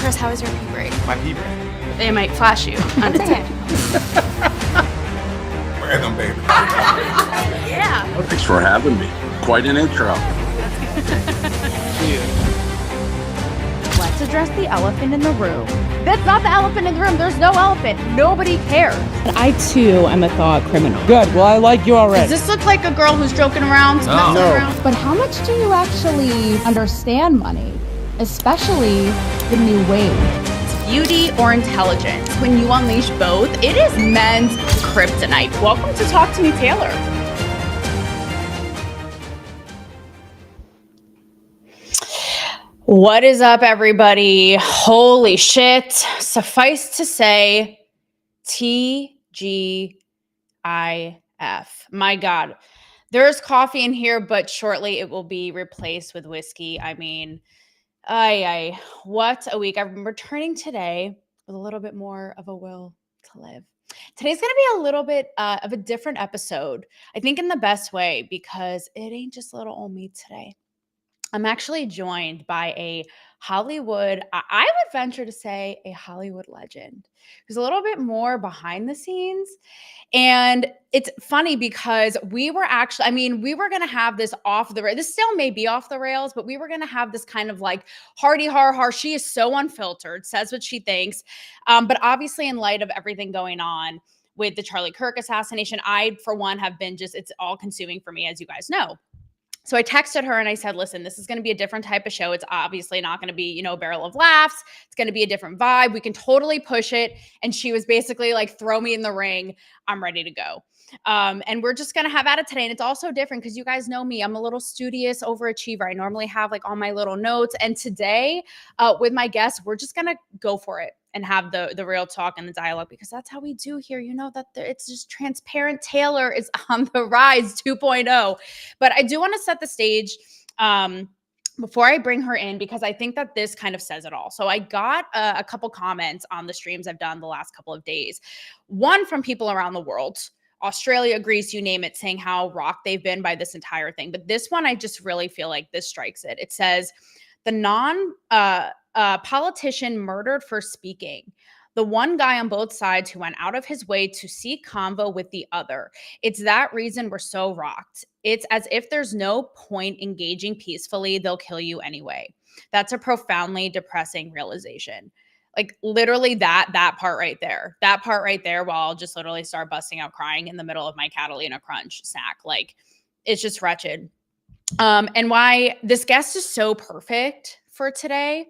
Chris, how was your pee break? My pee break? They might flash you undetected. Random, baby. Yeah. Well, thanks for having me. Quite an intro. Let's address the elephant in the room. That's not the elephant in the room. There's no elephant. Nobody cares. I, too, am a thought criminal. Good. Well, I like you already. Does this look like a girl who's joking around? No. But how much do you actually understand money? Especially the new wave. Beauty or intelligence? When you unleash both, it is men's kryptonite. Welcome to Talk to Me, Taylor. What is up, everybody? Holy shit. Suffice to say, TGIF. My God. There's coffee in here, but shortly it will be replaced with whiskey. I mean, what a week. I'm returning today with a little bit more of a will to live. Today's going to be a little bit of a different episode, I think in the best way, because it ain't just little old me today. I'm actually joined by a Hollywood, I would venture to say a Hollywood legend, who's a little bit more behind the scenes. And it's funny because we were going to have this off the rails. This still may be off the rails, but we were going to have this kind of like hardy har. She is so unfiltered, says what she thinks. But obviously in light of everything going on with the Charlie Kirk assassination, I, for one, have been it's all consuming for me, as you guys know. So I texted her and I said, listen, this is going to be a different type of show. It's obviously not going to be, a barrel of laughs. It's going to be a different vibe. We can totally push it. And she was basically like, throw me in the ring. I'm ready to go. And we're just going to have at it today. And it's also different because you guys know me. I'm a little studious overachiever. I normally have like all my little notes. And today with my guests, we're just going to go for it and have the real talk and the dialogue, because that's how we do here. It's just transparent. Taylor is on the rise 2.0. But I do want to set the stage before I bring her in, because I think that this kind of says it all. So I got a couple comments on the streams I've done the last couple of days. One from people around the world, Australia, Greece, you name it, saying how rocked they've been by this entire thing. But this one, I just really feel like this strikes it. It says, the politician murdered for speaking. The one guy on both sides who went out of his way to seek convo with the other. It's that reason we're so rocked. It's as if there's no point engaging peacefully. They'll kill you anyway. That's a profoundly depressing realization. Like literally that part right there. That part right there, while I'll just literally start busting out crying in the middle of my Catalina Crunch snack. Like, it's just wretched. And why this guest is so perfect for today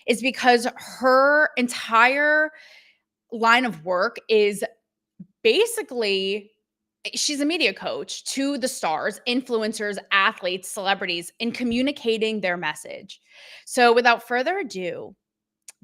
is because her entire line of work is basically, she's a media coach to the stars, influencers, athletes, celebrities in communicating their message. So without further ado,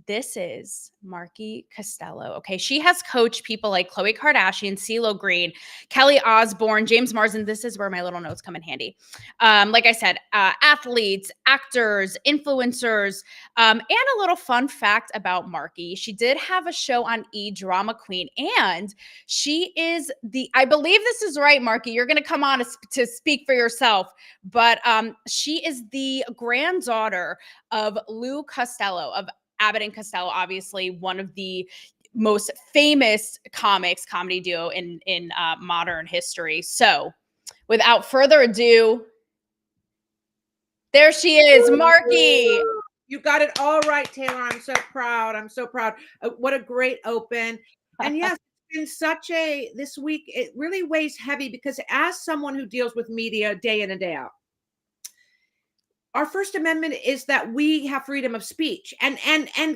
this is Marki Costello. Okay, she has coached people like Khloe Kardashian, CeeLo Green, Kelly Osbourne, James Marsden. This is where my little notes come in handy. Like I said, athletes, actors, influencers, and a little fun fact about Marki. She did have a show on E! Drama Queen, and she is I believe this is right, Marki. You're going to come on to speak for yourself, but she is the granddaughter of Lou Costello, of Abbott and Costello, obviously one of the most famous comedy duo in modern history. So without further ado, there she is, Marki. You got it all right, Taylor. I'm so proud. What a great open. And yes, it's been this week, it really weighs heavy because as someone who deals with media day in and day out, our First Amendment is that we have freedom of speech. And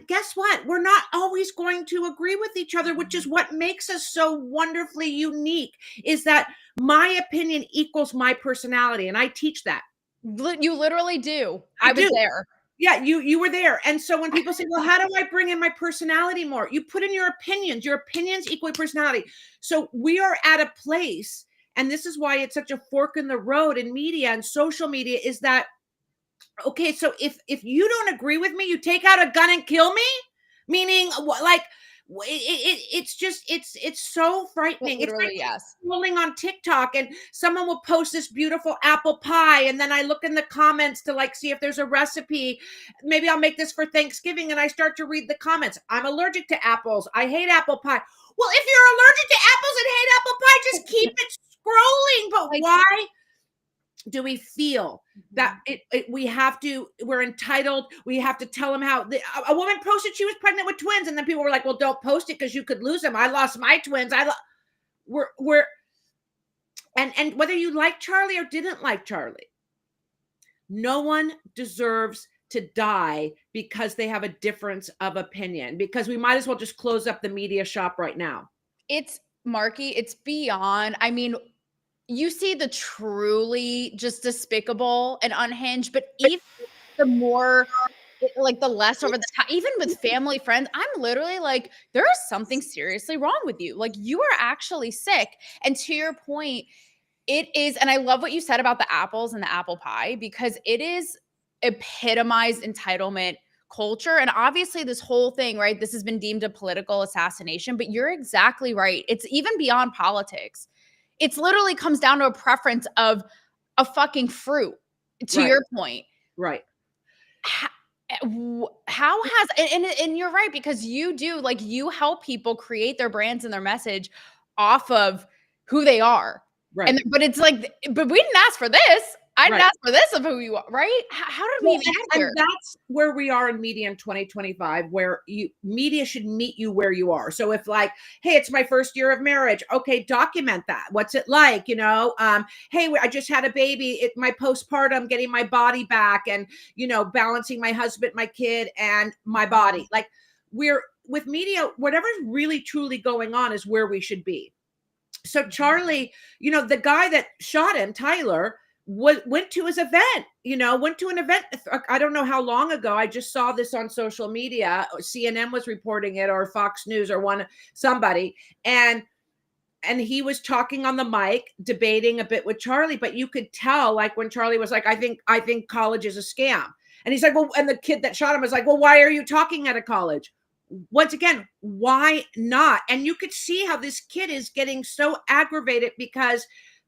guess what? We're not always going to agree with each other, which is what makes us so wonderfully unique, is that my opinion equals my personality. And I teach that. You literally do. I was there. Yeah, you were there. And so when people say, well, how do I bring in my personality more? You put in your opinions. Your opinions equal your personality. So we are at a place, and this is why it's such a fork in the road in media and social media, is that, okay, so if you don't agree with me, you take out a gun and kill me? Meaning, like, It's so frightening. It's like Literally, yes. scrolling on TikTok and someone will post this beautiful apple pie, and then I look in the comments to like see if there's a recipe. Maybe I'll make this for Thanksgiving, and I start to read the comments. I'm allergic to apples. I hate apple pie. Well, if you're allergic to apples and hate apple pie, just keep it scrolling. But Like, why do we feel that we're entitled? We have to tell them how a woman posted she was pregnant with twins, and then people were like, well, don't post it because you could lose them. I lost my twins. And whether you like Charlie or didn't like Charlie, no one deserves to die because they have a difference of opinion, because we might as well just close up the media shop right now. It's Marki, it's beyond. I mean, you see the truly just despicable and unhinged, but even the more like the less over the top, even with family, friends, I'm literally like, there is something seriously wrong with you. Like, you are actually sick. And to your point, it is, and I love what you said about the apples and the apple pie, because it is epitomized entitlement culture. And obviously this whole thing, right? This has been deemed a political assassination, but you're exactly right. It's even beyond politics. It's literally comes down to a preference of a fucking fruit, to Right. your point. Right. How has, and you're right, because you do, like, you help people create their brands and their message off of who they are. Right. And but it's like, but we didn't ask for this. I didn't Right. ask for this of who you are, right? How did we Well, even get here? and that's where we are in media in 2025, where media should meet you where you are. So if like, hey, it's my first year of marriage, okay, document that. What's it like? You know, hey, I just had a baby. My postpartum, getting my body back, and balancing my husband, my kid, and my body. Like, we're with media, whatever's really truly going on is where we should be. So Charlie, the guy that shot him, Tyler, went to his event, went to an event. I don't know how long ago. I just saw this on social media. CNN was reporting it, or Fox News, or somebody. And he was talking on the mic, debating a bit with Charlie, but you could tell, like, when Charlie was like, I think college is a scam. And he's like, well, and the kid that shot him was like, well, why are you talking at a college? Once again, why not? And you could see how this kid is getting so aggravated because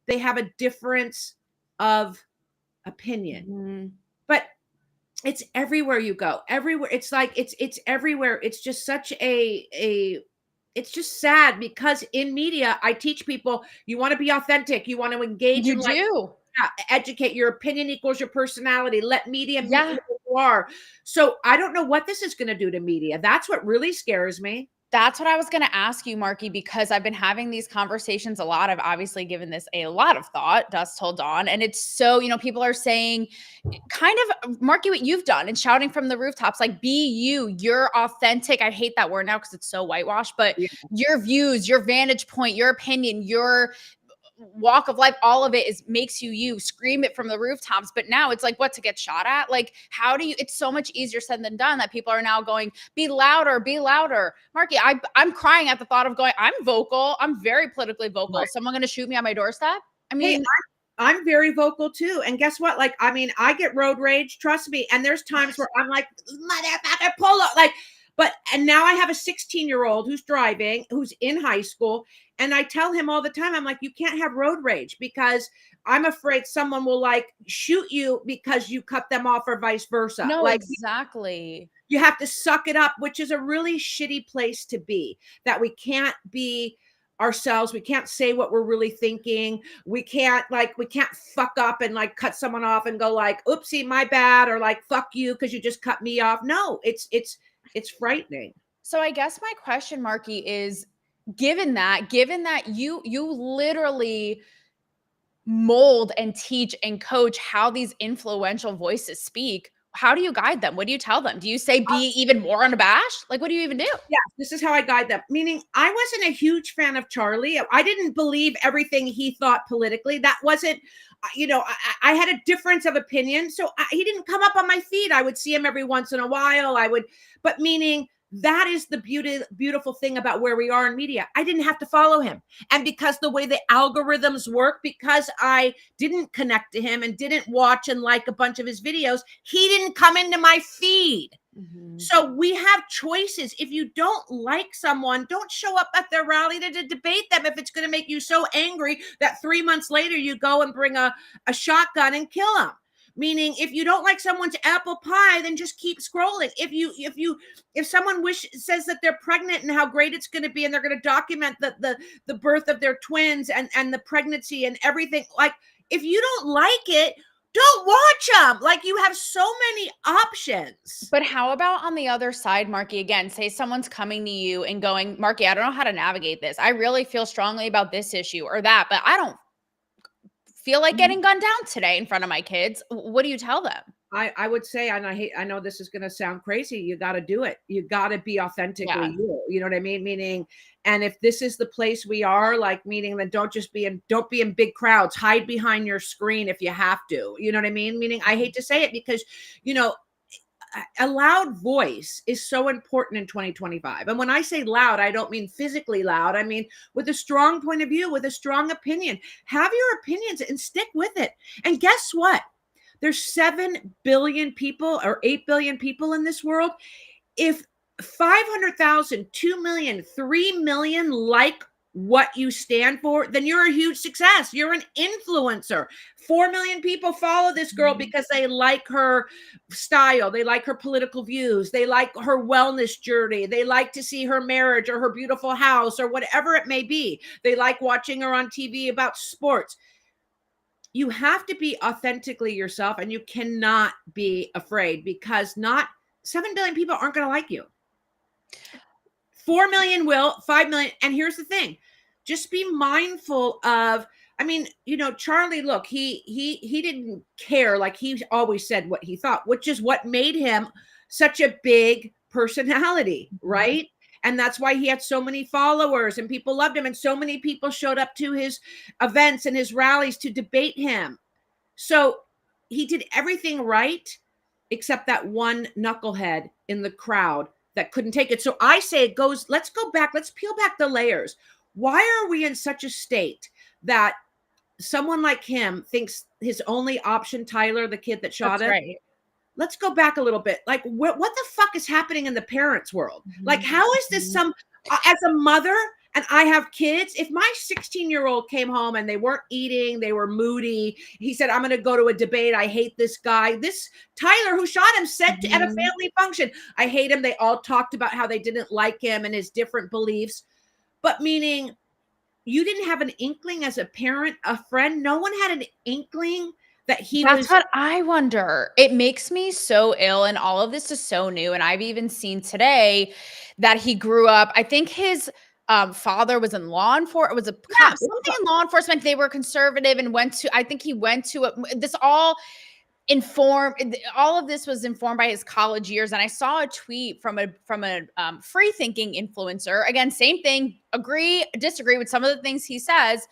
they have a difference of opinion. Mm-hmm. But it's everywhere you go. Everywhere. It's like it's everywhere. It's just such it's just sad, because in media, I teach people, you want to be authentic, you want to engage. You do. Educate. Your opinion equals your personality. Let media meet you Yeah. where you are. So I don't know what this is going to do to media. That's what really scares me. That's what I was going to ask you, Marki, because I've been having these conversations a lot. I've obviously given this a lot of thought, dusk till dawn. And it's so, people are saying kind of, Marki, what you've done and shouting from the rooftops, like, be you, you're authentic. I hate that word now because it's so whitewashed, but your views, your vantage point, your opinion, your walk of life, all of it makes you scream it from the rooftops. But now it's like, what, to get shot at? Like, how do you, it's so much easier said than done, that people are now going, be louder, be louder. Marki, I'm crying at the thought of going, I'm vocal, I'm very politically vocal. Right. Is someone going to shoot me on my doorstep? I mean, hey, I'm very vocal too. And guess what? Like, I mean, I get road rage, trust me. And there's times where I'm like, motherfucker, pull up. Like, and now I have a 16-year-old who's driving, who's in high school. And I tell him all the time, I'm like, you can't have road rage, because I'm afraid someone will like shoot you because you cut them off, or vice versa. no, like, exactly. You have to suck it up, which is a really shitty place to be, that we can't be ourselves. We can't say what we're really thinking. We can't fuck up and like cut someone off and go like, oopsie, my bad, or like, fuck you because you just cut me off. No, it's frightening. So I guess my question, Marki, is, given that you literally mold and teach and coach how these influential voices speak, how do you guide them? What do you tell them? Do you say be even more unabashed? Like, what do you even do? Yeah, this is how I guide them. Meaning, I wasn't a huge fan of Charlie. I didn't believe everything he thought politically. That wasn't, I had a difference of opinion. So he didn't come up on my feed. I would see him every once in a while. But meaning, that is the beautiful thing about where we are in media. I didn't have to follow him. And because the way the algorithms work, because I didn't connect to him and didn't watch and like a bunch of his videos, he didn't come into my feed. Mhm. So we have choices. If you don't like someone, don't show up at their rally to debate them if it's going to make you so angry that 3 months later you go and bring a shotgun and kill them. Meaning, if you don't like someone's apple pie, then just keep scrolling. If someone says that they're pregnant and how great it's going to be, and they're going to document the birth of their twins and the pregnancy and everything, like, if you don't like it, don't watch them. Like, you have so many options. But how about on the other side, Marki? Again, say someone's coming to you and going, Marki, I don't know how to navigate this. I really feel strongly about this issue or that, but I don't feel like getting gunned down today in front of my kids. What do you tell them? I would say, and I know this is going to sound crazy, you got to do it. You got to be authentically you know what I mean? Meaning, and if this is the place we are, like, meaning that don't be in big crowds, hide behind your screen if you have to, you know what I mean? Meaning, I hate to say it because, you know, a loud voice is so important in 2025. And when I say loud, I don't mean physically loud. I mean, with a strong point of view, with a strong opinion. Have your opinions and stick with it. And guess what? There's 7 billion people or 8 billion people in this world. If 500,000, 2 million, 3 million like what you stand for, then you're a huge success. You're an influencer. 4 million people follow this girl because they like her style. They like her political views. They like her wellness journey. They like to see her marriage or her beautiful house or whatever it may be. They like watching her on TV about sports. You have to be authentically yourself, and you cannot be afraid, because not 7 billion people aren't going to like you. 4 million will, 5 million. And here's the thing, just be mindful of, I mean, you know, Charlie, look, he didn't care. Like, he always said what he thought, which is what made him such a big personality, right? And that's why he had so many followers and people loved him. And so many people showed up to his events and his rallies to debate him. So he did everything right, except that one knucklehead in the crowd that couldn't take it. So I say let's go back. Let's peel back the layers. Why are we in such a state that someone like him thinks his only option, Tyler, the kid that shot him, Right. Let's go back a little bit. Like, what the fuck is happening in the parents' world? Like, how is this as a mother, and I have kids, if my 16-year-old came home and they weren't eating, they were moody, he said, I'm going to go to a debate. I hate this guy. This Tyler who shot him said at a family function, I hate him. They all talked about how they didn't like him and his different beliefs. But meaning, you didn't have an inkling as a parent, a friend. No one had an inkling that That's what I wonder. It makes me so ill, and all of this is so new. And I've even seen today that he grew up, I think his father was in law enforcement, was a cop, something in law enforcement. They were conservative and I think he went to all of this was informed by his college years. And I saw a tweet from a free thinking influencer. Again, same thing, agree, disagree with some of the things he says.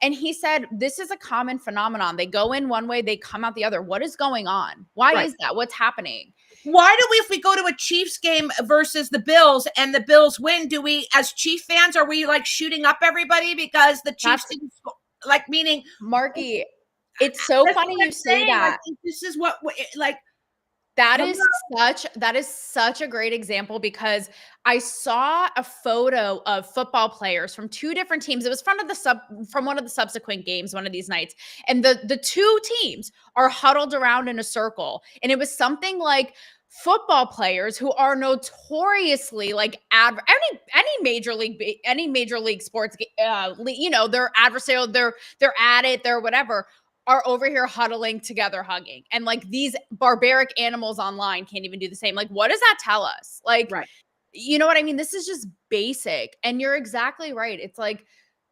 And he said, this is a common phenomenon. They go in one way, they come out the other. What is going on? Why is that? What's happening? Why do we, if we go to a Chiefs game versus the Bills and the Bills win, do we, as Chief fans, are we like shooting up everybody because the Chiefs didn't, like, meaning, Marki, it's so funny you say that. Like, this is what, like, that is such a great example, because I saw a photo of football players from two different teams. It was from one of the subsequent games, one of these nights. And the two teams are huddled around in a circle. And it was something like football players who are notoriously like any major league sports, you know, they're adversarial, they're at it, they're whatever, are over here huddling together, hugging. And like these barbaric animals online can't even do the same. Like, what does that tell us? Like, you know what I mean? This is just basic. And you're exactly right. It's like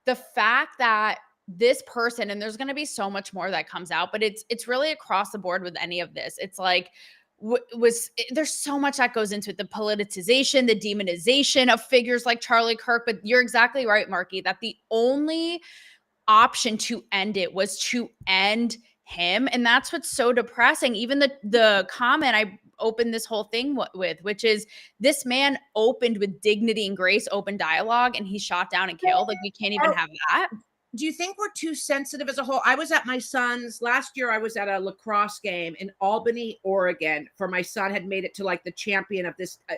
the fact that this person, and there's going to be so much more that comes out, but it's really across the board with any of this. It's like, there's so much that goes into it, the politicization, the demonization of figures like Charlie Kirk. But you're exactly right, Marki, that the only option to end it was to end him. And that's what's so depressing. Even the comment I opened this whole thing with, which is, this man opened with dignity and grace, open dialogue, and he's shot down and killed. Like, we can't even have that. do you think we're too sensitive as a whole? I was at my son's last year. I was at a lacrosse game in Albany, Oregon, for my son had made it to like the champion of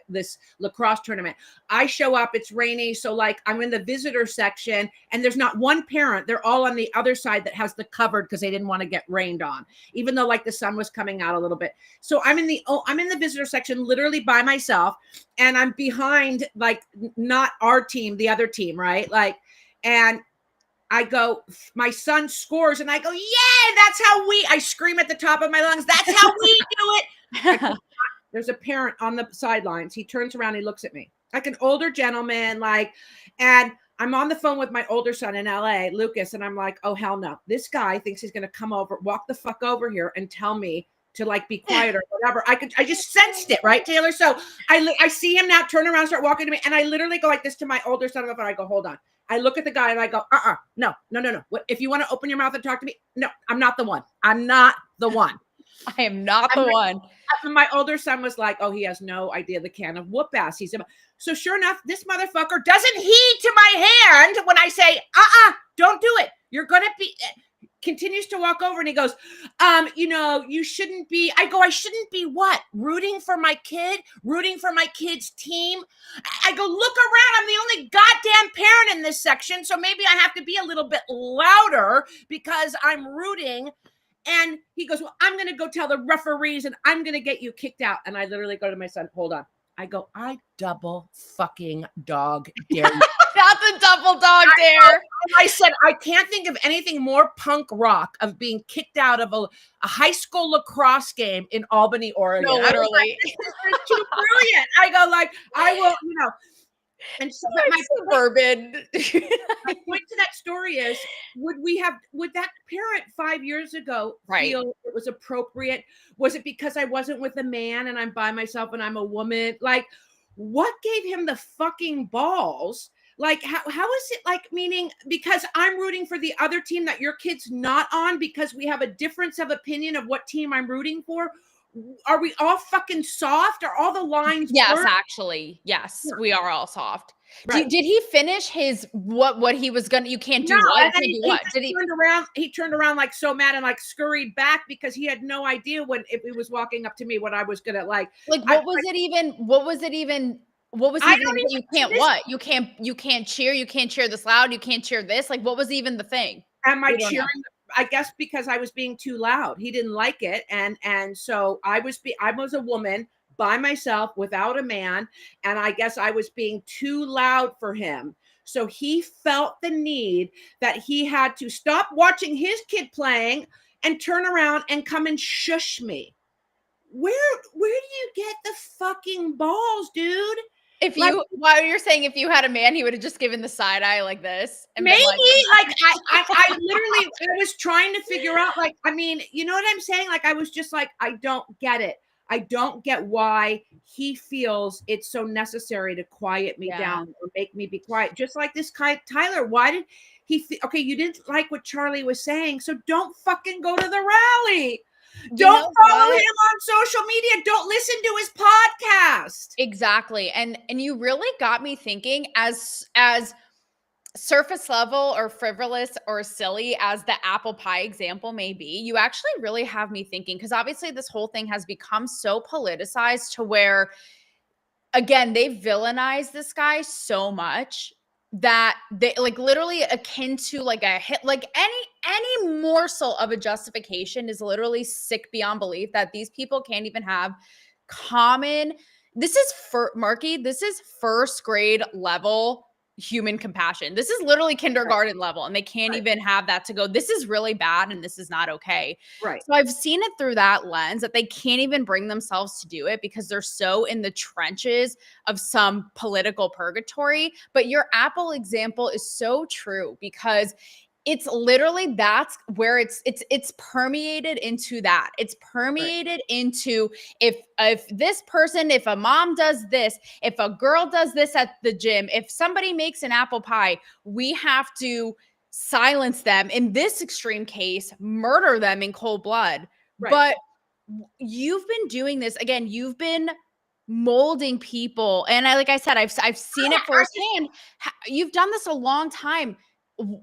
this lacrosse tournament. I show up, it's rainy, so like I'm in the visitor section, and there's not one parent. They're all on the other side that has the covered because they didn't want to get rained on, even though like the sun was coming out a little bit. So I'm in the visitor section, literally by myself, and I'm behind like not our team, the other team, right? Like, and I go, my son scores, and I go, yeah, that's how I scream at the top of my lungs. That's how we do it. There's a parent on the sidelines. He turns around, he looks at me like an older gentleman, like, and I'm on the phone with my older son in LA, Lucas, and I'm like, oh, hell no. This guy thinks he's going to come over, walk the fuck over here and tell me to like be quiet or whatever. I just sensed it, right, Taylor? So I see him now turn around, start walking to me, and I literally go like this to my older son on the phone. I go, hold on. I look at the guy and I go, no. What, if you want to open your mouth and talk to me, no, I'm not the one. I'm not the one. I am not the one. My older son was like, oh, he has no idea the can of whoop ass. So sure enough, this motherfucker doesn't heed to my hand when I say, don't do it. You're going to be, continues to walk over and he goes, you shouldn't be. I go, I shouldn't be what? Rooting for my kid? Rooting for my kid's team? I go, look around. I'm the only goddamn parent in this section. So maybe I have to be a little bit louder because I'm rooting. And he goes, well, I'm going to go tell the referees and I'm going to get you kicked out. And I literally go to my son, hold on. I go, I double fucking dog dare you. That's a double dog dare. I said, I can't think of anything more punk rock of being kicked out of a high school lacrosse game in Albany, Oregon. No, literally. Like, this is too brilliant. I go like, I will, And so my suburban. My point to that story is, would that parent 5 years ago feel it was appropriate? Was it because I wasn't with a man and I'm by myself and I'm a woman? Like, what gave him the fucking balls? Like, how is it like, meaning because I'm rooting for the other team that your kid's not on because we have a difference of opinion of what team I'm rooting for? Are we all fucking soft? Are all the lines? Yes, blurred? actually. Yes, we are all soft. Right. Did he finish his what he was gonna? You can't do No, what? and then Did he turned around like so mad and like scurried back because he had no idea if he was walking up to me what I was gonna like. What was it even? You can't what? You can't cheer. You can't cheer this loud. You can't cheer this. Like, what was even the thing? Am I cheering? I guess because I was being too loud. He didn't like it, and so I was a woman by myself without a man, and I guess I was being too loud for him. So he felt the need that he had to stop watching his kid playing and turn around and come and shush me. Where do you get the fucking balls, dude? While you're saying if you had a man, he would have just given the side eye like this. And maybe I literally, I was trying to figure out, like, I mean, you know what I'm saying? Like, I was just like, I don't get it. I don't get why he feels it's so necessary to quiet me down or make me be quiet. Just like this guy, Tyler, why did he okay, you didn't like what Charlie was saying, so don't fucking go to the rally. Don't follow him on social media. Don't listen to his podcast. Exactly. And you really got me thinking, as surface level or frivolous or silly as the apple pie example may be, you actually really have me thinking, because obviously this whole thing has become so politicized to where, again, they villainize this guy so much that they like literally akin to like a hit, like any morsel of a justification is literally sick beyond belief that these people can't even have common. This is Marki, this is first grade level human compassion. This is literally kindergarten level, and they can't even have that to go, this is really bad and this is not okay. Right. So I've seen it through that lens that they can't even bring themselves to do it because they're so in the trenches of some political purgatory. But your Apple example is so true, because it's literally, that's where it's permeated into that. It's permeated into if this person, if a mom does this, if a girl does this at the gym, if somebody makes an apple pie, we have to silence them. In this extreme case, murder them in cold blood. Right. But you've been doing this, again, you've been molding people. And like I said, I've seen it firsthand. You've done this a long time.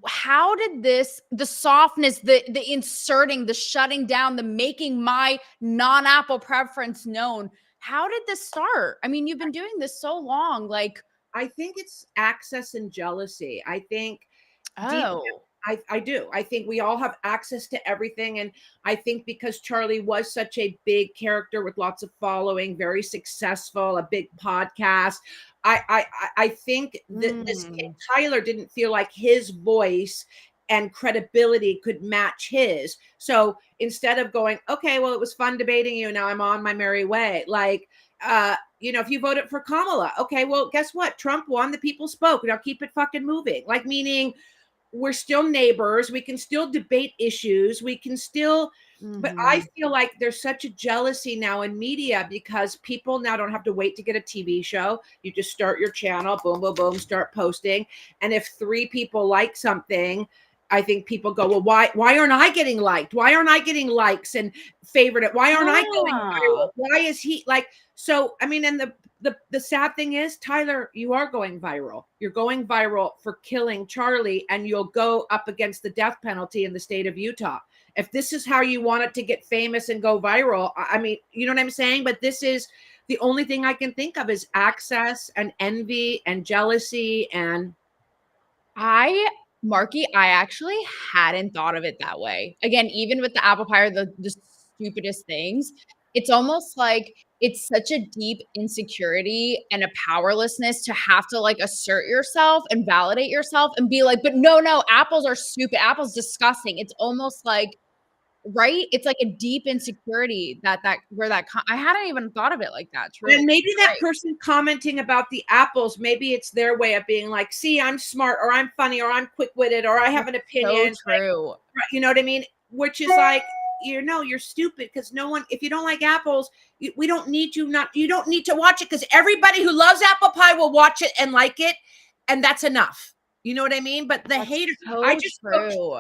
how did the softness, the inserting, the shutting down, the making my non-Apple preference known, how did this start? I mean, you've been doing this so long, like. I think it's access and jealousy. I think deep down, Oh. I do. I think we all have access to everything. And I think because Charlie was such a big character with lots of following, very successful, a big podcast, I think that this kid, Mm. Tyler, didn't feel like his voice and credibility could match his. So instead of going, okay, well, it was fun debating you, now I'm on my merry way. Like, if you voted for Kamala, okay, well, guess what? Trump won. The people spoke. Now keep it fucking moving. Like, meaning we're still neighbors. We can still debate issues. We can still, but I Mhm. feel like there's such a jealousy now in media because people now don't have to wait to get a TV show. You just start your channel, boom, boom, boom, start posting. And if 3 people like something, I think people go, well, why aren't I getting liked? Why aren't I getting likes and favorite? Why aren't I going viral? Ah. Why is he like, so, I mean, and the sad thing is, Tyler, you are going viral. You're going viral for killing Charlie, and you'll go up against the death penalty in the state of Utah. If this is how you want it to get famous and go viral, I mean, you know what I'm saying? But this is the only thing I can think of is access and envy and jealousy. And Marky, I actually hadn't thought of it that way. Again, even with the apple pie or the stupidest things, it's almost like it's such a deep insecurity and a powerlessness to have to like assert yourself and validate yourself and be like, but no, apples are stupid. Apples disgusting. It's almost like, right? It's like a deep insecurity I hadn't even thought of it like that. Truly. And maybe that Right. person commenting about the apples, maybe it's their way of being like, see, I'm smart, or I'm funny, or I'm quick-witted, or I have an opinion. So true. Like, you know what I mean? Which is like, you're stupid because no one, if you don't like apples, we don't need you don't need to watch it because everybody who loves apple pie will watch it and like it. And that's enough. You know what I mean? But the That's haters, so I just true.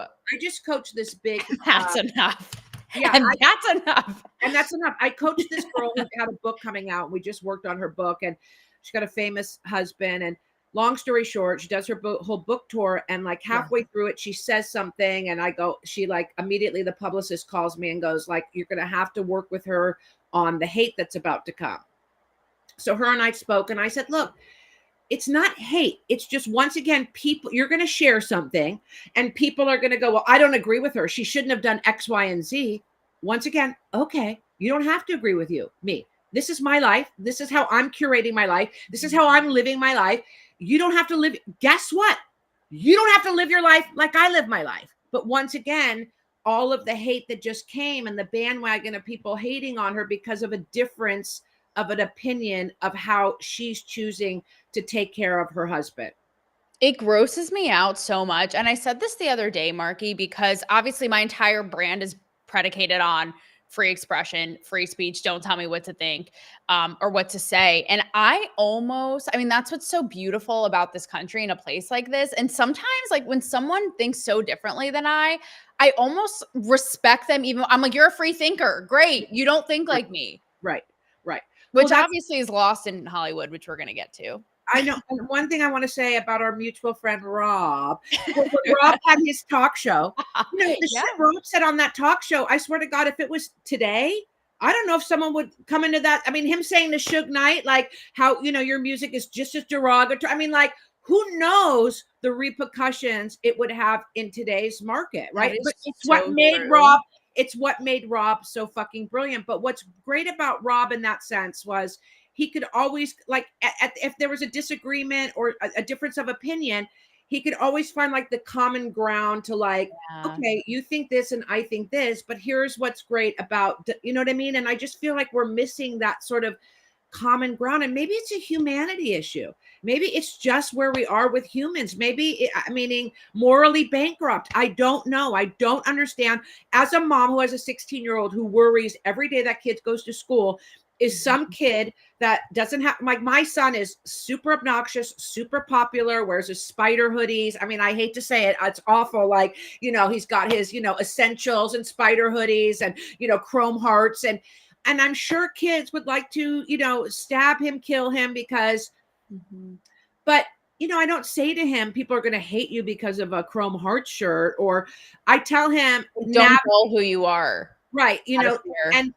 coached this big, That's enough. yeah, And that's enough. and that's enough. I coached this girl who had a book coming out. We just worked on her book, and she got a famous husband. And long story short, she does her whole book tour, and like halfway through it, she says something, and she like immediately the publicist calls me and goes like, "You're going to have to work with her on the hate that's about to come." So her and I spoke, and I said, "Look, it's not hate. It's just, once again, people, you're going to share something and people are going to go, well, I don't agree with her. She shouldn't have done X, Y, and Z. Once again, okay, you don't have to agree with me. This is my life. This is how I'm curating my life. This is how I'm living my life. You don't have to live. Guess what? You don't have to live your life like I live my life." But once again, all of the hate that just came and the bandwagon of people hating on her because of a difference of an opinion of how she's choosing to take care of her husband. It grosses me out so much. And I said this the other day, Marky, because obviously my entire brand is predicated on free expression, free speech. Don't tell me what to think or what to say. And I mean, that's what's so beautiful about this country in a place like this. And sometimes, like, when someone thinks so differently than I almost respect them. Even I'm like, you're a free thinker. Great. You don't think like me. Right. Which Well, obviously is lost in Hollywood, which we're going to get to. I know. And one thing I want to say about our mutual friend Rob, when Rob had his talk show, the Yeah. shit Rob said on that talk show, I swear to God, if it was today, I don't know if someone would come into that. I mean, him saying to Suge Knight, like, how, your music is just as derogatory. I mean, like, who knows the repercussions it would have in today's market, right? But it's what made Rob. It's what made Rob so fucking brilliant. But what's great about Rob in that sense was he could always, like, if there was a disagreement or a difference of opinion, he could always find like the common ground to like, okay, you think this and I think this, but here's what's great about, you know what I mean? And I just feel like we're missing that sort of common ground. And maybe it's a humanity issue. Maybe it's just where we are with humans. Maybe meaning morally bankrupt. I don't know. I don't understand. As a mom who has a 16-year-old who worries every day that kid goes to school, is some kid that doesn't have, like, my son is super obnoxious, super popular, wears his spider hoodies. I mean, I hate to say it, it's awful. Like, he's got his, essentials and spider hoodies and, chrome hearts. And I'm sure kids would like to, stab him, kill him because, but I don't say to him, people are going to hate you because of a Chrome Heart shirt, or I tell him, Don't tell who you are. right, Out of fear.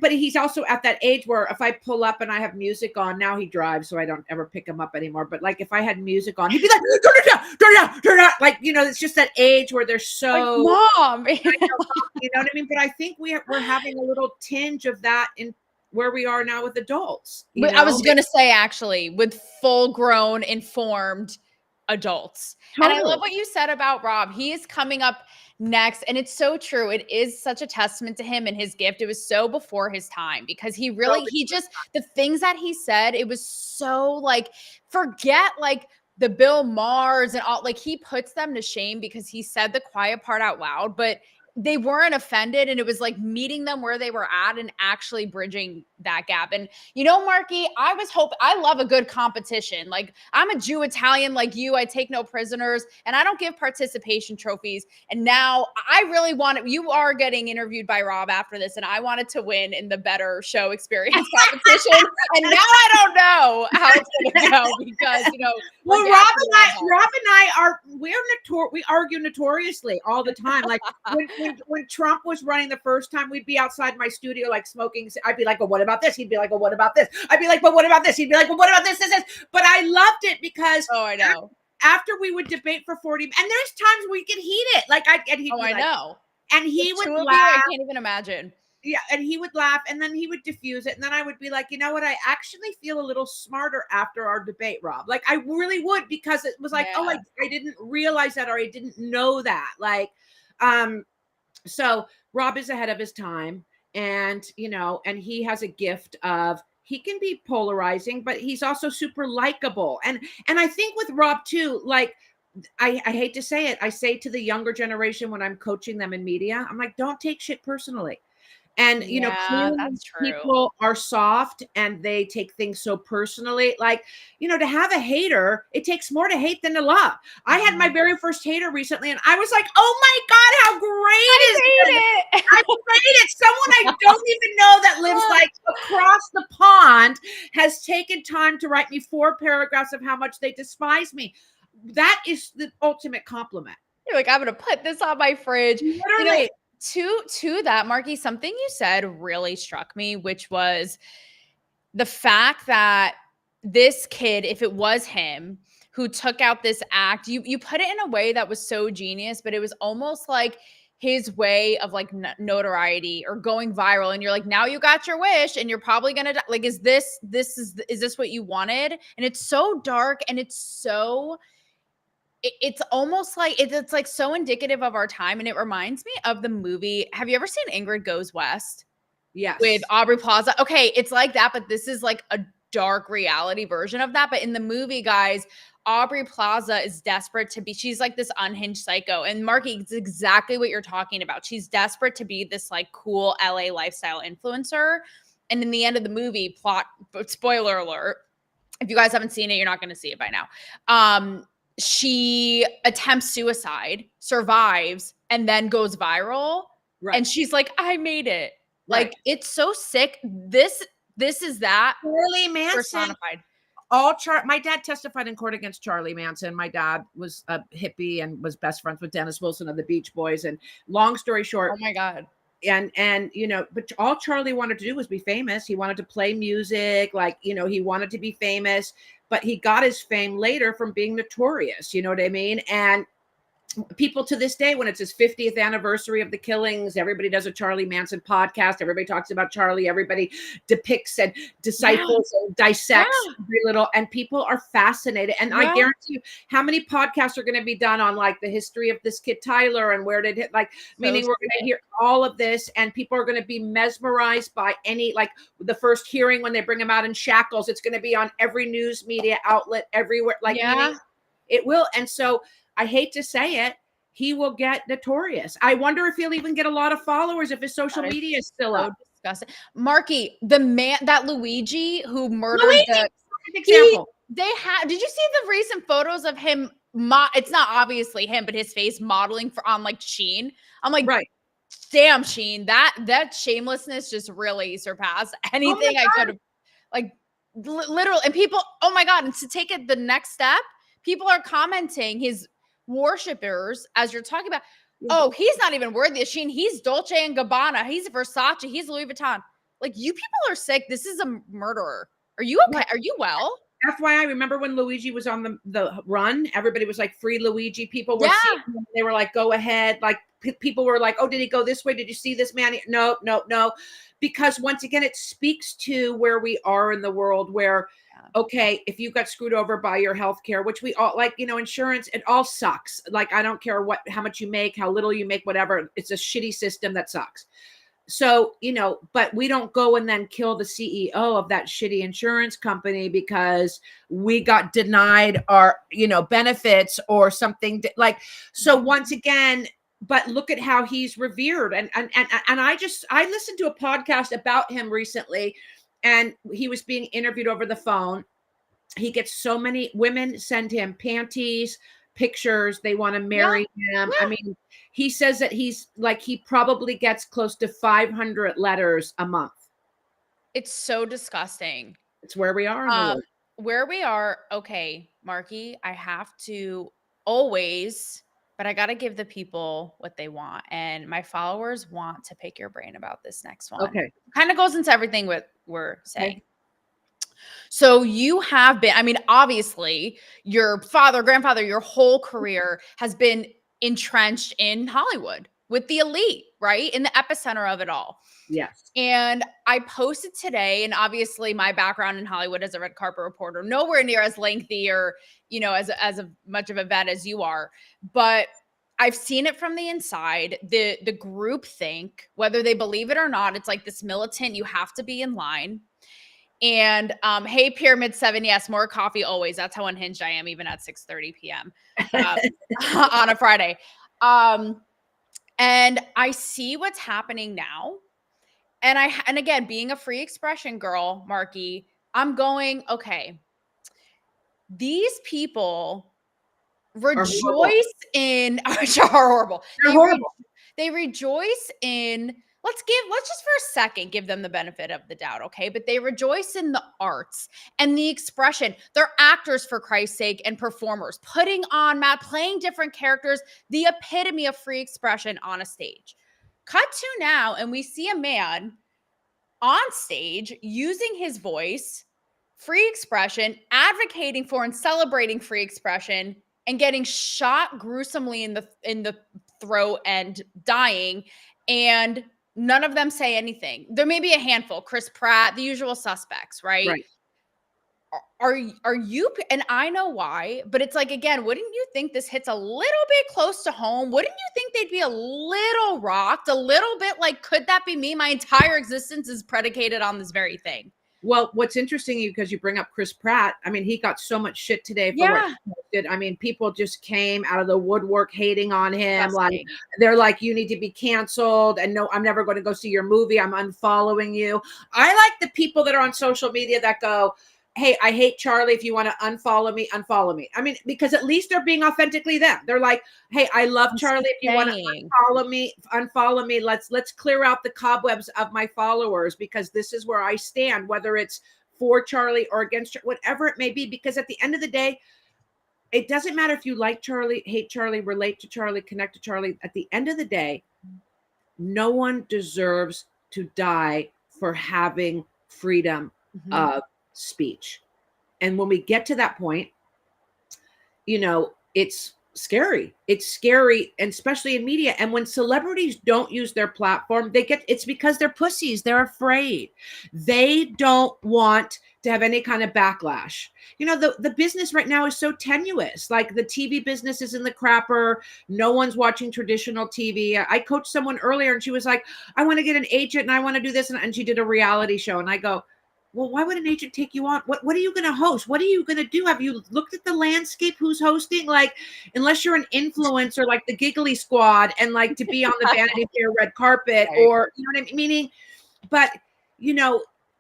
but he's also at that age where if I pull up and I have music on, now he drives, so I don't ever pick him up anymore. But like if I had music on, he'd be like, turn it down, turn it down, turn it down. Like, it's just that age where they're so, Like, Mom. you know what I mean? But I think we're having a little tinge of that in where we are now with adults. But I was going to say, actually, with full grown, informed adults. Totally. And I love what you said about Rob. He is coming up next. And it's so true. It is such a testament to him and his gift. It was so before his time because he just, the things that he said, it was so like, forget like the Bill Maher's and all, like he puts them to shame because he said the quiet part out loud, but they weren't offended. And it was like meeting them where they were at and actually bridging that gap. And Marki, I love a good competition. Like I'm a Jew Italian like you. I take no prisoners and I don't give participation trophies. And now I really you are getting interviewed by Rob after this. And I wanted to win in the better show experience competition. And now I don't know how it's going to go because, well, Rob and I we argue notoriously all the time. Like when Trump was running the first time, we'd be outside my studio, like smoking. I'd be like, well, what about this? He'd be like, well, what about this? I'd be like, but what about this? He'd be like, well, what about this? But I loved it because I know. After we would debate for 40, and there's times we get heated. Like I know. And he would laugh. I can't even imagine. Yeah, and he would laugh, and then he would diffuse it, and then I would be like, you know what? I actually feel a little smarter after our debate, Rob. Like I really would, because it was like, I didn't realize that, or I didn't know that. Like, so Rob is ahead of his time, and and he has a gift of, he can be polarizing, but he's also super likable. And I think with Rob too, like I hate to say it, I say to the younger generation when I'm coaching them in media, I'm like, don't take shit personally. And, that's true. People are soft and they take things so personally. Like, to have a hater, it takes more to hate than to love. I had my very first hater recently, and I was like, oh my God, how great is it? I rated someone I don't even know that lives like across the pond has taken time to write me 4 paragraphs of how much they despise me. That is the ultimate compliment. You're like, I'm going to put this on my fridge. Literally. To that, Marki, something you said really struck me, which was the fact that this kid, if it was him who took out this act, you put it in a way that was so genius, but it was almost like his way of like notoriety or going viral. And you're like, now you got your wish and you're probably going to like, is this what you wanted? And it's so dark and it's so... It's almost like it's like so indicative of our time. And it reminds me of the movie. Have you ever seen Ingrid Goes West? Yes. With Aubrey Plaza. Okay. It's like that, but this is like a dark reality version of that. But in the movie, guys, Aubrey Plaza is desperate to be, she's like this unhinged psycho. And Marki, it's exactly what you're talking about. She's desperate to be this like cool LA lifestyle influencer. And in the end of the movie, spoiler alert, if you guys haven't seen it, you're not going to see it by now. She attempts suicide, survives, and then goes viral. Right. And she's like, I made it. Right. Like, it's so sick. This is that. Charlie Manson. Personified. My dad testified in court against Charlie Manson. My dad was a hippie and was best friends with Dennis Wilson of the Beach Boys. And long story short. Oh my God. And but all Charlie wanted to do was be famous. He wanted to play music. Like, he wanted to be famous. But he got his fame later from being notorious. You know what I mean? And people to this day, when it's his 50th anniversary of the killings, everybody does a Charlie Manson podcast. Everybody talks about Charlie. Everybody depicts and disciples and dissects every little, and people are fascinated. And I guarantee you, how many podcasts are going to be done on like the history of this kid Tyler and where did it, like, meaning we're going to hear all of this, and people are going to be mesmerized by any, like the first hearing when they bring him out in shackles. It's going to be on every news media outlet everywhere. Like, meaning it will. And so, I hate to say it, he will get notorious. I wonder if he'll even get a lot of followers if his social media is still up. Disgusting. Marki, the man, that Luigi who murdered example. Did you see the recent photos of him? It's not obviously him, but his face modeling on like Sheen. I'm like, right. Damn, Sheen, that shamelessness just really surpassed anything I could have, like, literal. And people, oh my God, and to take it the next step, people are commenting, his worshipers, as you're talking about, oh, he's not even worthy of Shein. He's Dolce and Gabbana. He's Versace. He's Louis Vuitton. Like, you people are sick. This is a murderer. Are you okay? Are you well? FYI, remember when Luigi was on the run? Everybody was like, free Luigi. People were seeing him. They were like, go ahead. Like, people were like, oh, did he go this way? Did you see this man? No. Because once again, it speaks to where we are in the world where, okay, if you got screwed over by your healthcare, which we all like, insurance, it all sucks. Like, I don't care how much you make, how little you make, whatever. It's a shitty system that sucks. So, but we don't go and then kill the CEO of that shitty insurance company because we got denied our, benefits or something like, so once again, but look at how he's revered. And I listened to a podcast about him recently, and he was being interviewed over the phone. He gets so many women send him panties, pictures. They want to marry him. I mean, he says that he probably gets close to 500 letters a month. It's so disgusting. It's where we are in the world. Where we are. Okay, Marki, I have to always, but I got to give the people what they want. And my followers want to pick your brain about this next one. Okay. Kind of goes into everything what we're saying. Okay. So you have been, I mean, obviously your father, grandfather, your whole career has been entrenched in Hollywood with the elite, right? In the epicenter of it all. Yes. And I posted today, and obviously my background in Hollywood as a red carpet reporter, nowhere near as lengthy or, as much of a vet as you are, but I've seen it from the inside. The group think, whether they believe it or not, it's like this militant, you have to be in line. And hey, Pyramid 7, yes, more coffee always. That's how unhinged I am, even at 6:30 p.m. On a Friday. And I see what's happening now. And again, being a free expression girl, Marki, I'm going, okay, these people rejoice in are horrible. They're horrible. They rejoice in let's just for a second give them the benefit of the doubt, okay? But they rejoice in the arts and the expression. They're actors, for Christ's sake, and performers, putting on playing different characters, the epitome of free expression on a stage. Cut to now, and we see a man on stage using his voice, free expression, advocating for and celebrating free expression, and getting shot gruesomely in the throat and dying, and none of them say anything. There may be a handful, Chris Pratt, the usual suspects, right? Right. Are you, and I know why, but it's like, again, wouldn't you think this hits a little bit close to home? Wouldn't you think they'd be a little rocked, a little bit like, could that be me? My entire existence is predicated on this very thing. Well, what's interesting, because you bring up Chris Pratt, I mean, he got so much shit today for what he did. I mean, people just came out of the woodwork hating on him. Like, they're like, you need to be canceled. And no, I'm never going to go see your movie. I'm unfollowing you. I like the people that are on social media that go, hey, I hate Charlie. If you want to unfollow me, unfollow me. I mean, because at least they're being authentically them. They're like, hey, I love Charlie. If you want to unfollow me. Let's clear out the cobwebs of my followers, because this is where I stand, whether it's for Charlie or against whatever it may be. Because at the end of the day, it doesn't matter if you like Charlie, hate Charlie, relate to Charlie, connect to Charlie. At the end of the day, no one deserves to die for having freedom of speech. And when we get to that point, it's scary. It's scary, and especially in media. And when celebrities don't use their platform, it's because they're pussies. They're afraid. They don't want to have any kind of backlash. The business right now is so tenuous. Like, the TV business is in the crapper. No one's watching traditional TV. I coached someone earlier, and she was like, I want to get an agent and I want to do this. And she did a reality show. And I go, well, why would an agent take you on? What are you going to host? What are you going to do? Have you looked at the landscape? Who's hosting? Like, unless you're an influencer like the Giggly Squad and like to be on the Vanity Fair red carpet, or, you know what I mean? But,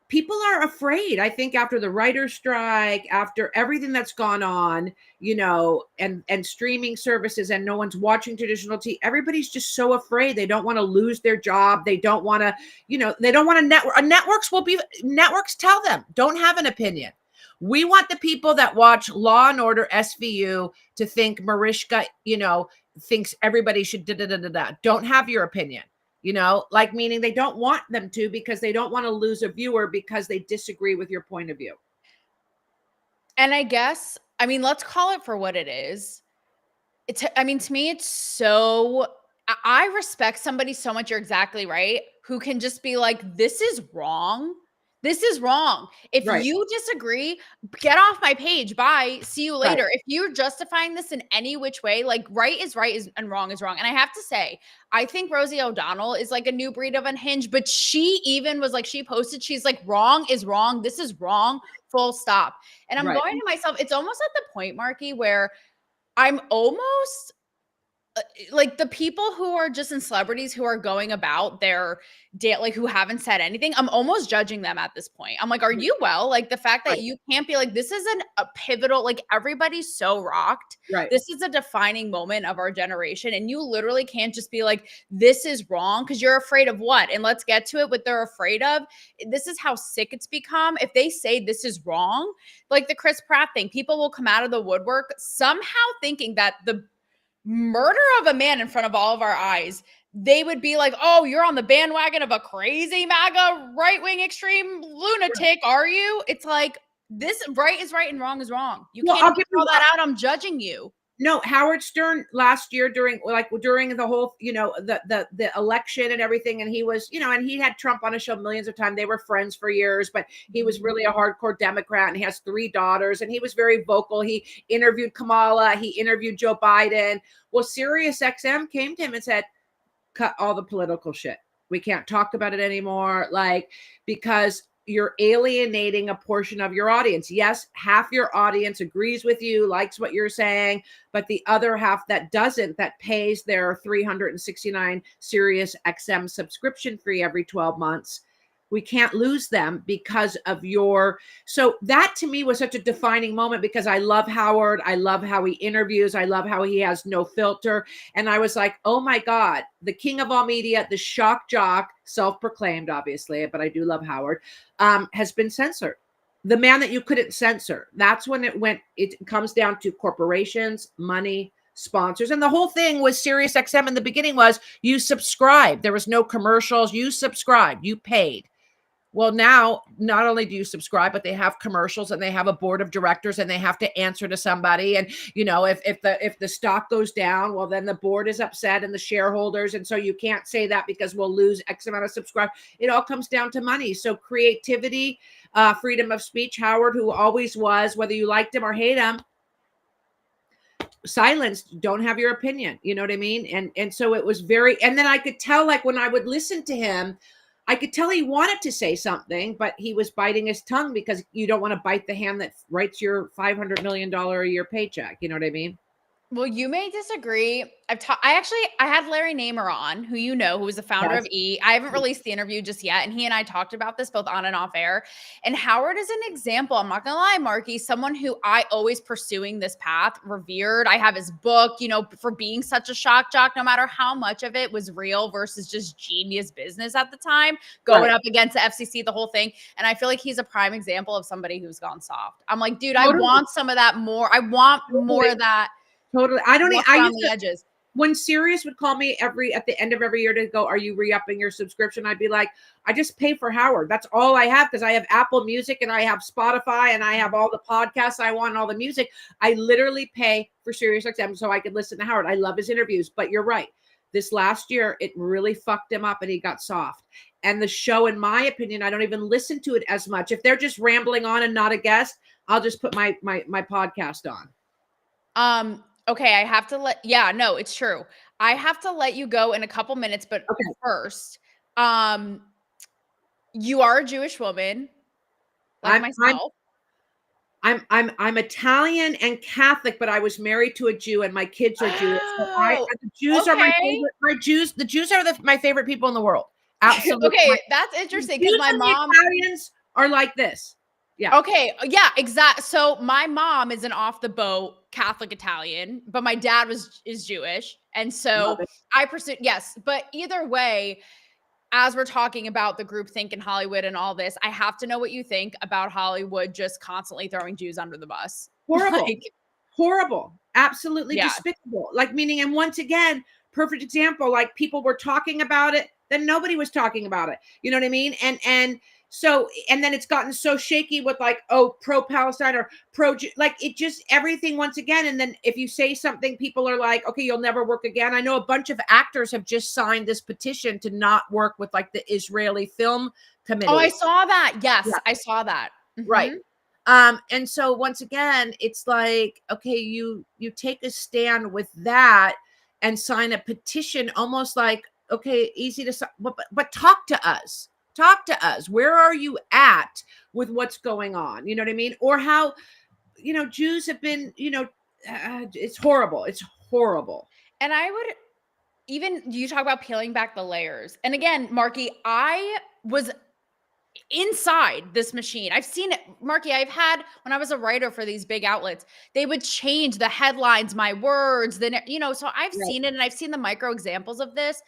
people are afraid. I think after the writer's strike, after everything that's gone on, and streaming services, and no one's watching traditional TV, everybody's just so afraid. They don't want to lose their job. They don't want to, they don't want to network. Networks tell them, don't have an opinion. We want the people that watch Law and Order SVU to think Mariska, thinks everybody should da-da-da-da-da. Don't have your opinion, like meaning they don't want them to because they don't want to lose a viewer because they disagree with your point of view. And I guess, let's call it for what it is. To me, it's so, I respect somebody so much. You're exactly right. Who can just be like, this is wrong. This is wrong. If Right. you disagree, get off my page. Bye. See you later. Right. If you're justifying this in any which way, like right is right and wrong is wrong. And I have to say, I think Rosie O'Donnell is like a new breed of unhinged, but she even was like, she posted, she's like, wrong is wrong. This is wrong. Full stop. And I'm Right. going to myself, it's almost at the point, Marki, where I'm almost like the people who are just in celebrities who are going about their day, like who haven't said anything. I'm almost judging them at this point. I'm like, are you well? Like the fact that Right. you can't be like, this is a pivotal, like everybody's so rocked. Right. This is a defining moment of our generation. And you literally can't just be like, this is wrong because you're afraid of what? And let's get to it. What they're afraid of. This is how sick it's become. If they say this is wrong, like the Chris Pratt thing, people will come out of the woodwork somehow thinking that the murder of a man in front of all of our eyes, they would be like, oh, you're on the bandwagon of a crazy MAGA right-wing extreme lunatic, are you? It's like, this right is right and wrong is wrong. You can't throw that out. I'm judging you. No, Howard Stern last year during the whole, the election and everything. And he was, and he had Trump on his show millions of times. They were friends for years, but he was really a hardcore Democrat and he has 3 daughters and he was very vocal. He interviewed Kamala. He interviewed Joe Biden. Well, Sirius XM came to him and said, cut all the political shit. We can't talk about it anymore. Because you're alienating a portion of your audience. Yes, half your audience agrees with you, likes what you're saying, but the other half that doesn't, that pays their $369 Sirius XM subscription fee every 12 months, we can't lose them because of so that to me was such a defining moment because I love Howard. I love how he interviews. I love how he has no filter. And I was like, oh my God, the king of all media, the shock jock, self-proclaimed, obviously, but I do love Howard, has been censored. The man that you couldn't censor. That's when it comes down to corporations, money, sponsors. And the whole thing with Sirius XM in the beginning was you subscribe. There was no commercials. You subscribed. You paid. Well, now not only do you subscribe, but they have commercials and they have a board of directors and they have to answer to somebody. And, if the stock goes down, well, then the board is upset and the shareholders. And so you can't say that because we'll lose X amount of subscribers. It all comes down to money. So creativity, freedom of speech, Howard, who always was, whether you liked him or hate him, silenced, don't have your opinion. You know what I mean? And so it was and then I could tell, like when I would listen to him, I could tell he wanted to say something, but he was biting his tongue because you don't want to bite the hand that writes your $500 million a year paycheck. You know what I mean? Well, you may disagree. I had Larry Namer on, who who was the founder of E. I haven't released the interview just yet, and he and I talked about this both on and off air. And Howard is an example. I'm not gonna lie, Marki, someone who I always pursuing this path, revered. I have his book, for being such a shock jock, no matter how much of it was real versus just genius business at the time, going up against the FCC, the whole thing. And I feel like he's a prime example of somebody who's gone soft. I'm like, dude, I want some of that more. I want more of that. Totally. I don't. I on the edges. When Sirius would call me at the end of every year to go, are you re-upping your subscription? I'd be like, I just pay for Howard. That's all I have because I have Apple Music and I have Spotify and I have all the podcasts I want and all the music. I literally pay for Sirius XM so I could listen to Howard. I love his interviews, but you're right. This last year, it really fucked him up and he got soft. And the show, in my opinion, I don't even listen to it as much. If they're just rambling on and not a guest, I'll just put my podcast on. Okay, I have to it's true. I have to let you go in a couple minutes, but first, you are a Jewish woman, like myself. I'm Italian and Catholic, but I was married to a Jew, and my kids are Jewish. So the Jews are my favorite. The Jews are my favorite people in the world. Absolutely. Okay, that's interesting because my mom. Italians are like this. Yeah. Okay. Yeah, exactly. So my mom is an off the boat Catholic Italian, but my dad is Jewish. And so I pursued, yes. But either way, as we're talking about the groupthink in Hollywood and all this, I have to know what you think about Hollywood just constantly throwing Jews under the bus. Horrible. Like, Horrible. Absolutely yeah. despicable. Like, meaning, and once again, perfect example, like people were talking about it, then nobody was talking about it. You know what I mean? And so, and then it's gotten so shaky with like, oh, pro-Palestine or like it just everything once again. And then if you say something, people are like, okay, you'll never work again. I know a bunch of actors have just signed this petition to not work with like the Israeli film committee. Oh, I saw that. Yes, Yeah. I saw that. Right. And so once again, it's like, okay, you take a stand with that and sign a petition, almost like, okay, easy to, but talk to us. Talk to us. Where are you at with what's going on? You know what I mean? Or how, Jews have been, it's horrible. It's horrible. And I would even, you talk about peeling back the layers. And again, Marki, I was inside this machine. I've seen it, Marki. I've had, when I was a writer for these big outlets, they would change the headlines, my words, then, so I've seen it and I've seen the micro examples of this.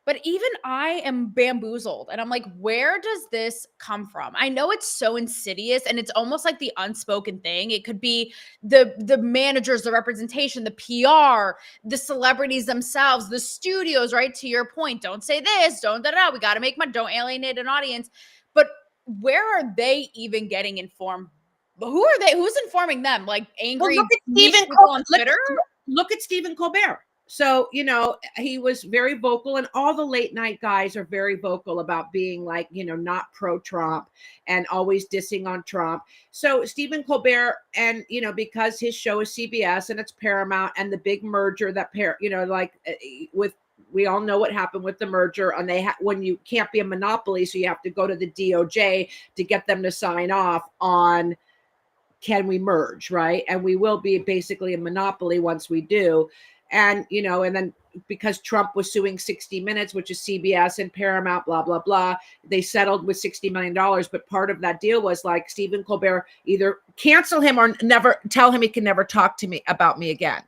But even I am bamboozled and I'm like, where does this come from? I know it's so insidious and it's almost like the unspoken thing. It could be the managers, the representation, the PR, the celebrities themselves, the studios, right? To your point, don't say this, don't da-da-da, we got to make money, don't alienate an audience. But where are they even getting informed? Who are they? Who's informing them? Like angry look at Stephen people on Twitter? Look at Stephen Colbert. So, he was very vocal, and all the late night guys are very vocal about being like, not pro-Trump and always dissing on Trump. So Stephen Colbert, and, because his show is CBS and it's Paramount, and the big merger that we all know what happened with the merger, and when you can't be a monopoly, so you have to go to the DOJ to get them to sign off on, can we merge, right? And we will be basically a monopoly once we do. And, and then because Trump was suing 60 Minutes, which is CBS and Paramount, blah, blah, blah, they settled with $60 million. But part of that deal was like Stephen Colbert either cancel him or never tell him he can never talk to me about me again.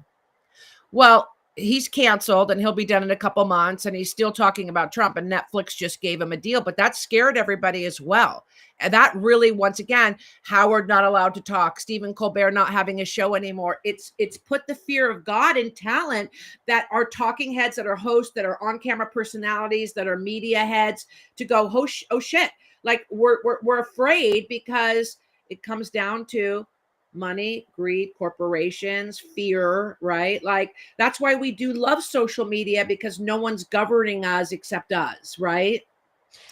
Well, he's canceled and he'll be done in a couple months, and he's still talking about Trump, and Netflix just gave him a deal, but that scared everybody as well. And that really, once again, Howard not allowed to talk, Stephen Colbert not having a show anymore. It's put the fear of God in talent that are talking heads, that are hosts, that are on camera personalities, that are media heads, to go, oh shit. Like we're afraid, because it comes down to money, greed, corporations, fear, right? Like that's why we do love social media, because no one's governing us except us, right?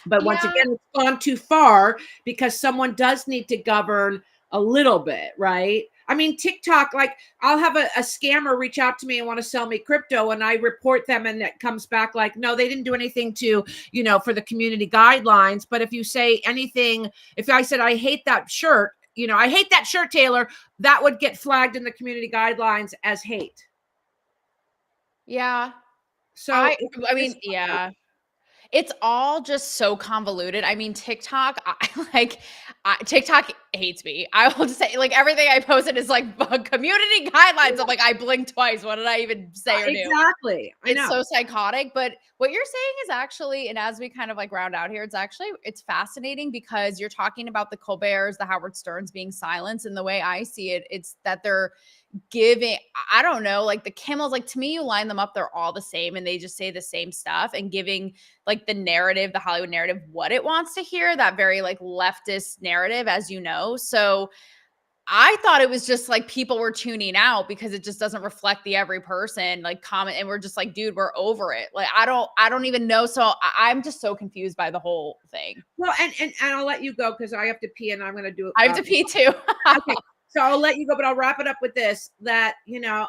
But once again, it's gone too far, because someone does need to govern a little bit, right? I mean, TikTok, like I'll have a scammer reach out to me and want to sell me crypto, and I report them, and it comes back like, no, they didn't do anything to, for the community guidelines. But if you say anything, if I said, I hate that shirt, I hate that shirt, Taylor, that would get flagged in the community guidelines as hate. Yeah. So I mean, yeah. It's all just so convoluted. I mean, TikTok, TikTok hates me. I will just say, like, everything I posted is like community guidelines. I'm like, I blinked twice. What did I even say or do? Exactly. It's so psychotic. But what you're saying is actually, and as we kind of like round out here, it's fascinating, because you're talking about the Colberts, the Howard Sterns being silenced. And the way I see it, it's that they're giving, I don't know, like the Kimmels, like to me, you line them up, they're all the same and they just say the same stuff, and giving like the narrative, the Hollywood narrative, what it wants to hear, that very like leftist narrative, as you know. So I thought it was just like people were tuning out because it just doesn't reflect the every person like comment, and we're just like, dude, we're over it. Like I don't even know. So I'm just so confused by the whole thing. Well, and I'll let you go because I have to pee, and I'm going to do it. I have to pee too. Okay. So I'll let you go, but I'll wrap it up with this, that,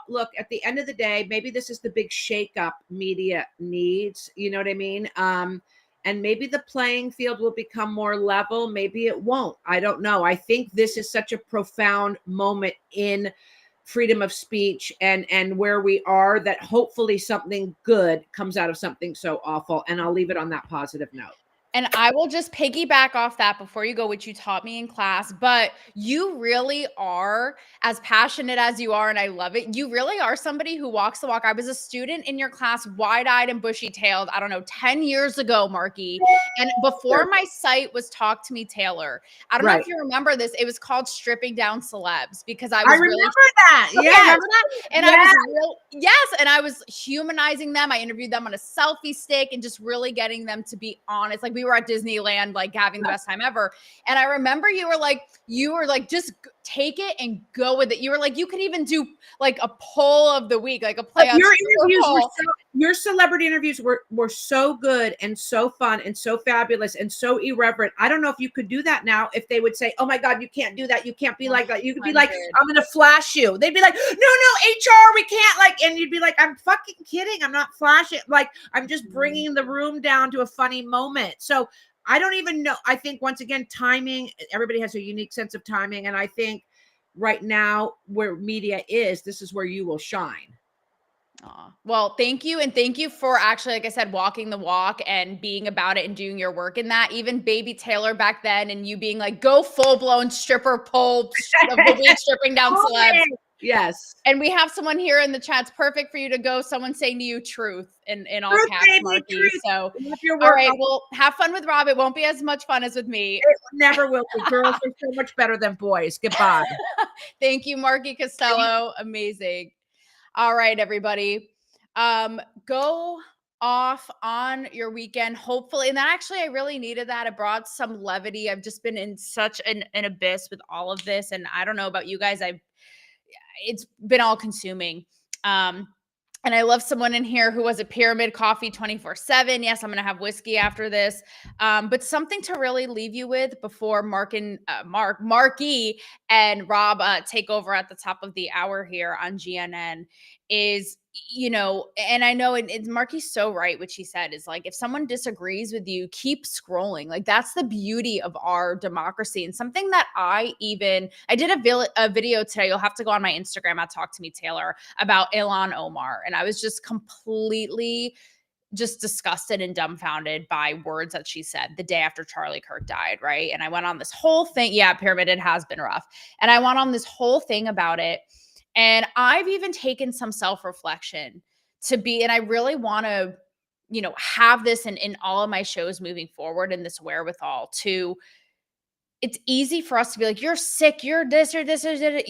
look, at the end of the day, maybe this is the big shakeup media needs, you know what I mean? And maybe the playing field will become more level. Maybe it won't. I don't know. I think this is such a profound moment in freedom of speech and where we are, that hopefully something good comes out of something so awful. And I'll leave it on that positive note. And I will just piggyback off that before you go, which you taught me in class, but you really are, as passionate as you are, and I love it, you really are somebody who walks the walk. I was a student in your class, wide-eyed and bushy-tailed, I don't know, 10 years ago, Marki. And before my site was Talk to Me Taylor, I don't know Right. if you remember this, it was called Stripping Down Celebs, because I I was remember really that. okay, Yes. remember that? And I Yes. was and I was humanizing them. I interviewed them on a selfie stick and just really getting them to be honest. Like we were at Disneyland, like having the best time ever. And I remember you were like, just take it and go with it. You were like, you could even do like a poll of the week, like a play on Your Twitter interviews were poll. your celebrity interviews were so good and so fun and so fabulous and so irreverent. I don't know if you could do that now if they would say, "Oh my God, you can't do that. You can't be like that." You could be like, 100. "I'm going to flash you." They'd be like, "No, no, HR, we can't." Like, and you'd be like, "I'm fucking kidding. I'm not flashing. Like, I'm just bringing the room down to a funny moment." So I don't even know. I think once again, timing. Everybody has a unique sense of timing, and I think right now where media is, this is where you will shine. Aw. Well, thank you. And thank you for actually, like I said, walking the walk and being about it and doing your work in that. Even baby Taylor back then, and you being like, go full blown stripper poll of the week, stripping down celebs. Yes. And we have someone here in the chat's perfect for you to go. Someone saying to you truth in all Truth, caps, baby, Marki. truth. So, Love your all work. right. Well, have fun with Rob. It won't be as much fun as with me. It never will be. Girls are so much better than boys. Goodbye. Thank you, Marki Costello. Amazing. All right, everybody. Go off on your weekend, hopefully. And that actually, I really needed that. It brought some levity. I've just been in such an abyss with all of this. And I don't know about you guys. It's been all consuming. And I love someone in here who was a pyramid coffee 24/7. Yes, I'm going to have whiskey after this. But something to really leave you with before Marki and Rob take over at the top of the hour here on GNN is, and I know it's Marki's so right, what she said is like, if someone disagrees with you, keep scrolling. Like that's the beauty of our democracy. And something that I did a video today. You'll have to go on my Instagram at Talk to Me Taylor about Ilhan Omar. And I was just completely just disgusted and dumbfounded by words that she said the day after Charlie Kirk died, right? And I went on this whole thing. Yeah, Pyramid, it has been rough. And I went on this whole thing about it. And I've even taken some self-reflection and I really want to, have this in all of my shows moving forward, and this wherewithal to, it's easy for us to be like, you're sick, you're this or this or that.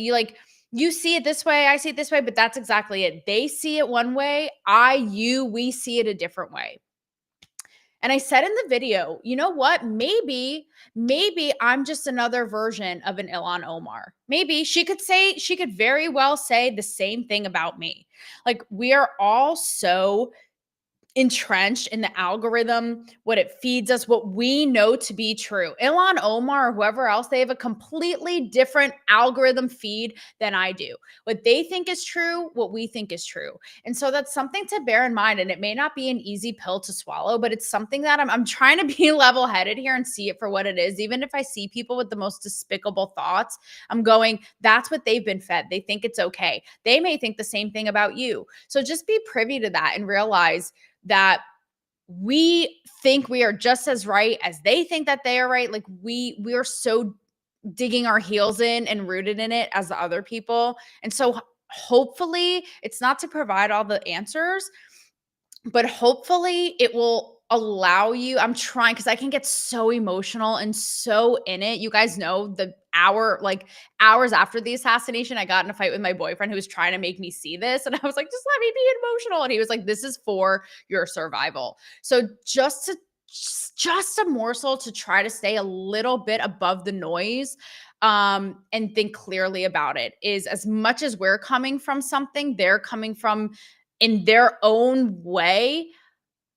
You see it this way, I see it this way, but that's exactly it. They see it one way, we see it a different way. And I said in the video, you know what? Maybe I'm just another version of an Ilhan Omar. Maybe she could very well say the same thing about me. Like we are all so entrenched in the algorithm, what it feeds us, what we know to be true. Ilhan Omar or whoever else, they have a completely different algorithm feed than I do. What they think is true, what we think is true. And so that's something to bear in mind. And it may not be an easy pill to swallow, but it's something that I'm trying to be level-headed here and see it for what it is. Even if I see people with the most despicable thoughts, I'm going, that's what they've been fed. They think it's okay. They may think the same thing about you. So just be privy to that and realize that we think we are just as right as they think that they are right. Like we are so digging our heels in and rooted in it as the other people. And so hopefully it's not to provide all the answers, but hopefully it will allow you. I'm trying, because I can get so emotional and so in it. You guys know the hours after the assassination, I got in a fight with my boyfriend who was trying to make me see this. And I was like, just let me be emotional. And he was like, this is for your survival. So just a morsel to try to stay a little bit above the noise and think clearly about it is, as much as we're coming from something, they're coming from in their own way,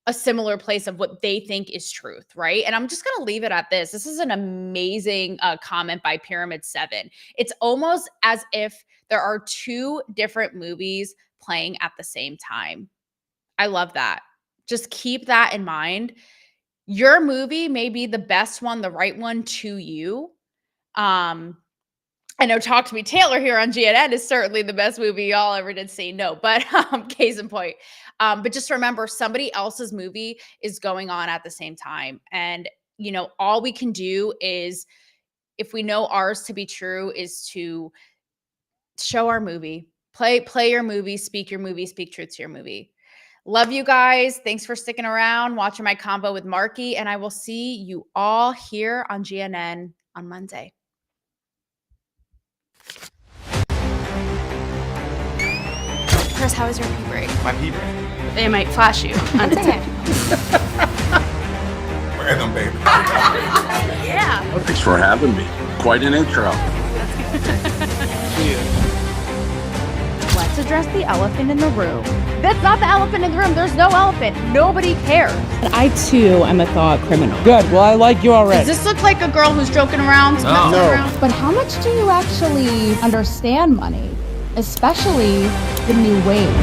a similar place of what they think is truth, right? And I'm just going to leave it at this. This is an amazing comment by Pyramid 7. It's almost as if there are two different movies playing at the same time. I love that. Just keep that in mind. Your movie may be the best one, the right one to you. I know Talk to Me Taylor here on GNN is certainly the best movie y'all ever did see. No, but case in point. But just remember, somebody else's movie is going on at the same time. And, all we can do is, if we know ours to be true, is to show our movie, play your movie, speak truth to your movie. Love you guys. Thanks for sticking around, watching my combo with Marki, and I will see you all here on GNN on Monday. Chris, how was your pee break? My pee break. They might flash you. Random, baby. Yeah. Thanks for having me. Quite an intro. Let's address the elephant in the room. That's not the elephant in the room. There's no elephant. Nobody cares. And I too am a thought criminal. Good. Well, I like you Does already. this look like a girl who's joking around? No. messing around? But how much do you actually understand money? Especially the new wave.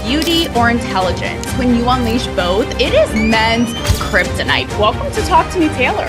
Beauty or intelligence? When you unleash both, it is men's kryptonite. Welcome to Talk to Me Taylor.